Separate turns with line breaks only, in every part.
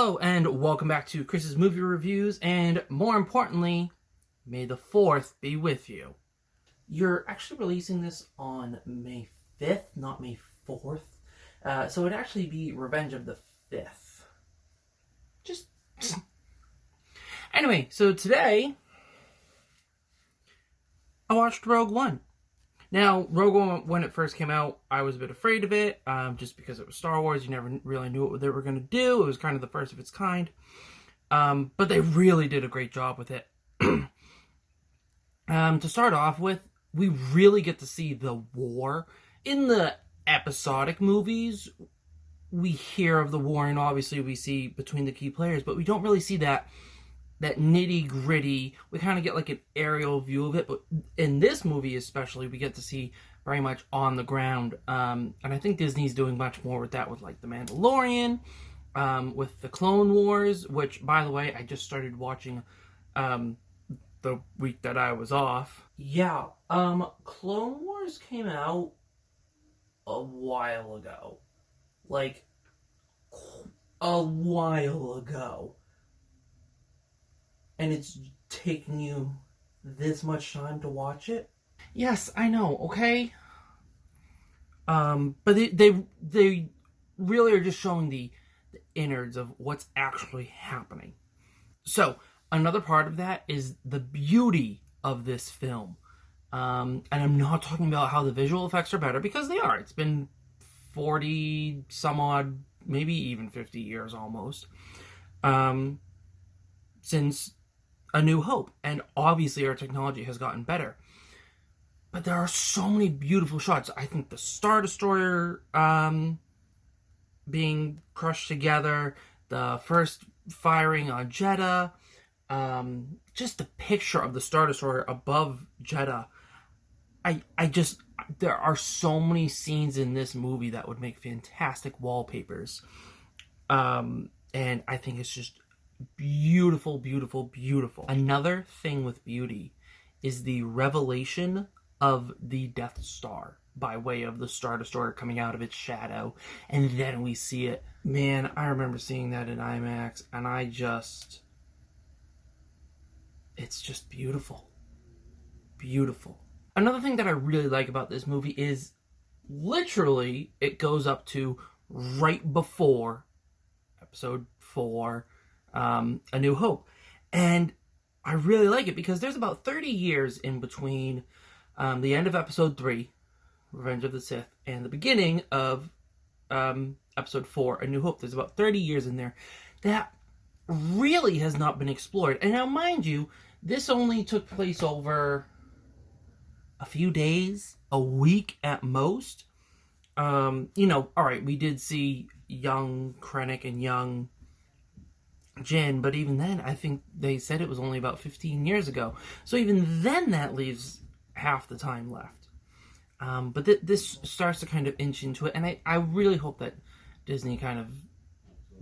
Hello and welcome back to Chris's Movie Reviews, and more importantly, may the 4th be with you. You're actually releasing this on May 5th, not May 4th. So it'd actually be Revenge of the 5th. Just... Anyway, so today, I watched Rogue One. Now, Rogue One, when it first came out, I was a bit afraid of it, just because it was Star Wars. You never really knew what they were going to do. It was kind of the first of its kind. But they really did a great job with it. To start off with, we really get to see the war. In the episodic movies, we hear of the war, and obviously we see between the key players, but we don't really see that nitty-gritty. We kind of get like an aerial view of it, but in this movie especially, we get to see very much on the ground. And I think Disney's doing much more with that, with like The Mandalorian, with the Clone Wars, which, by the way, I just started watching the week that I was off. Yeah, Clone Wars came out a while ago. Like, a while ago. And it's taking you this much time to watch it? Yes, I know, okay? But they really are just showing the innards of what's actually happening. So, another part of that is the beauty of this film. And I'm not talking about how the visual effects are better, because they are. It's been 40 some odd, maybe even 50 years almost, since A New Hope, and obviously our technology has gotten better. But there are so many beautiful shots. I think the Star Destroyer being crushed together, the first firing on Jeddah, just the picture of the Star Destroyer above Jeddah. There are so many scenes in this movie that would make fantastic wallpapers. And I think it's just beautiful, beautiful, beautiful. Another thing with beauty is the revelation of the Death Star by way of the Star Destroyer coming out of its shadow, and then we see it. Man, I remember seeing that in IMAX, and it's just beautiful. Beautiful. Another thing that I really like about this movie is literally it goes up to right before episode 4, A New Hope. And I really like it because there's about 30 years in between the end of episode 3, Revenge of the Sith, and the beginning of episode 4, A New Hope. There's about 30 years in there that really has not been explored. And now, mind you, this only took place over a few days, a week at most. Alright, we did see young Krennic and young Jin, but even then, I think they said it was only about 15 years ago. So even then, that leaves half the time left. But this starts to kind of inch into it, and I really hope that Disney kind of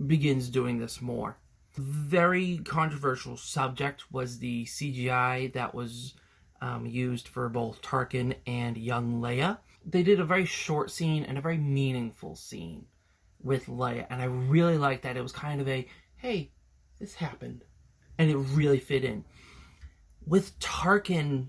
begins doing this more. Very controversial subject was the CGI that was used for both Tarkin and young Leia. They did a very short scene and a very meaningful scene with Leia, and I really liked that. It was kind of a, hey, this happened, and it really fit in. With Tarkin,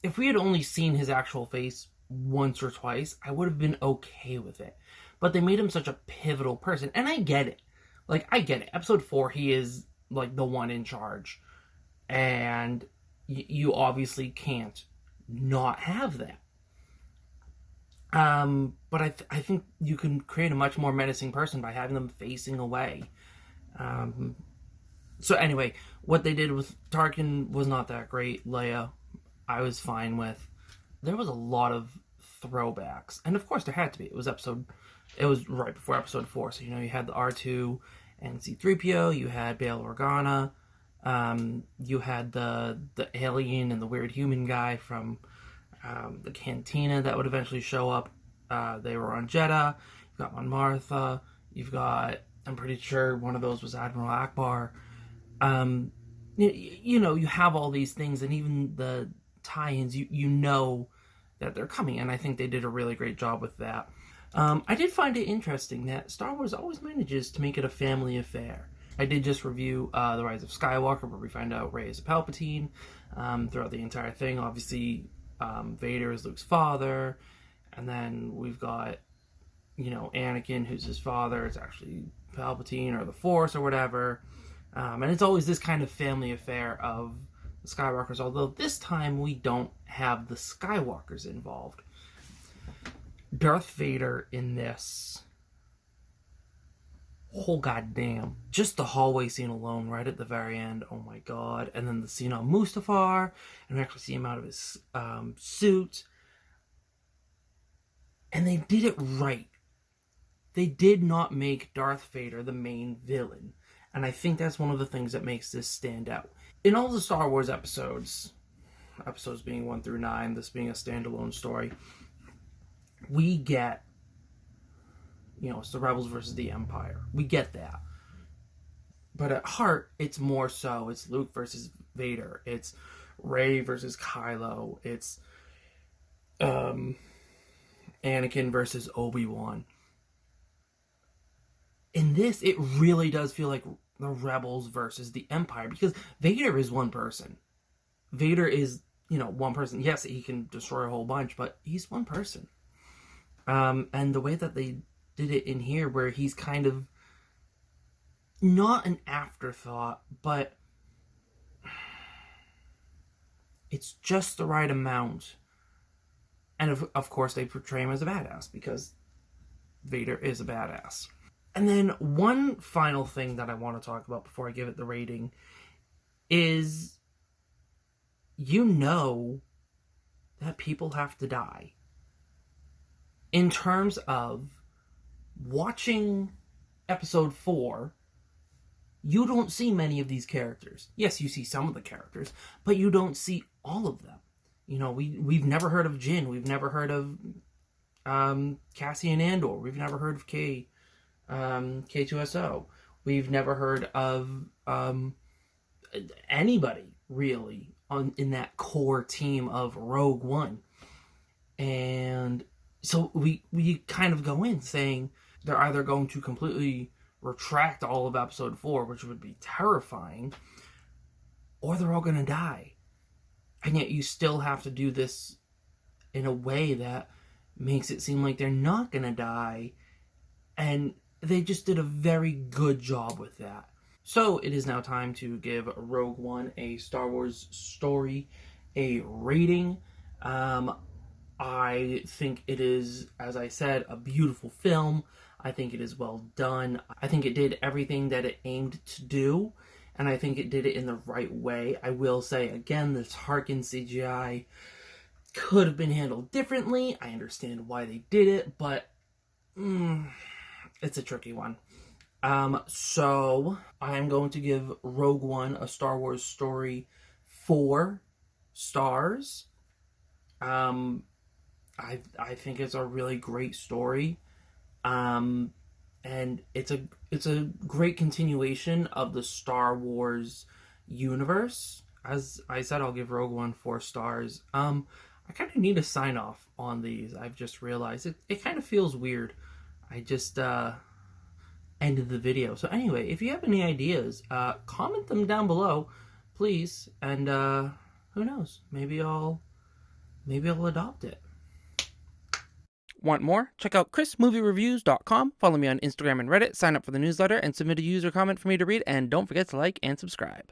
if we had only seen his actual face once or twice, I would have been okay with it. But they made him such a pivotal person, and I get it. Like, I get it. Episode 4, he is, like, the one in charge. And you obviously can't not have that. But I think you can create a much more menacing person by having them facing away. So anyway, what they did with Tarkin was not that great. Leia, I was fine with. There was a lot of throwbacks. And of course there had to be. It was right before episode 4. So, you had the R2 and C-3PO. You had Bail Organa. You had the alien and the weird human guy from the cantina that would eventually show up. They were on Jeddah. You've got Mon Martha. You've got, I'm pretty sure one of those was Admiral Akbar. You have all these things, and even the tie-ins, that they're coming, and I think they did a really great job with that. I did find it interesting that Star Wars always manages to make it a family affair. I did just review The Rise of Skywalker, where we find out Rey is a Palpatine throughout the entire thing. Obviously, Vader is Luke's father, and then we've got, Anakin, who's his father. It's actually Palpatine or the Force or whatever. And it's always this kind of family affair of the Skywalkers, although this time we don't have the Skywalkers involved. Darth Vader in this, oh goddamn, just the hallway scene alone right at the very end, oh my god, and then the scene on Mustafar, and we actually see him out of his suit, and they did it right. They did not make Darth Vader the main villain, and I think that's one of the things that makes this stand out. In all the Star Wars episodes being 1 through 9, this being a standalone story, we get, it's the Rebels versus the Empire. We get that. But at heart, it's more so, it's Luke versus Vader. It's Rey versus Kylo. It's Anakin versus Obi-Wan. In this, it really does feel like the Rebels versus the Empire, because Vader is one person. Vader is, one person. Yes, he can destroy a whole bunch, but he's one person. And the way that they did it in here, where he's kind of not an afterthought, but it's just the right amount. And of course, they portray him as a badass, because Vader is a badass. And then one final thing that I want to talk about before I give it the rating is, that people have to die. In terms of watching episode 4, you don't see many of these characters. Yes, you see some of the characters, but you don't see all of them. We've never heard of Jin. We've never heard of Cassian Andor. We've never heard of K2SO. We've never heard of anybody, really, in that core team of Rogue One. And so we kind of go in saying they're either going to completely retract all of episode 4, which would be terrifying, or they're all going to die. And yet you still have to do this in a way that makes it seem like they're not going to die. And they just did a very good job with that. So it is now time to give Rogue One, a Star Wars story, a rating. I think it is, as I said, a beautiful film. I think it is well done. I think it did everything that it aimed to do, and I think it did it in the right way. I will say, again, this Harkin CGI could have been handled differently. I understand why they did it, but it's a tricky one. So I'm going to give Rogue One, a Star Wars story, 4 stars. I think it's a really great story. And it's a great continuation of the Star Wars universe. As I said, I'll give Rogue One 4 stars. I kind of need a sign off on these. I've just realized it kind of feels weird. I just ended the video. So anyway, if you have any ideas, comment them down below, please. And who knows? Maybe I'll adopt it. Want more? Check out chrismoviereviews.com. Follow me on Instagram and Reddit. Sign up for the newsletter and submit a user comment for me to read. And don't forget to like and subscribe.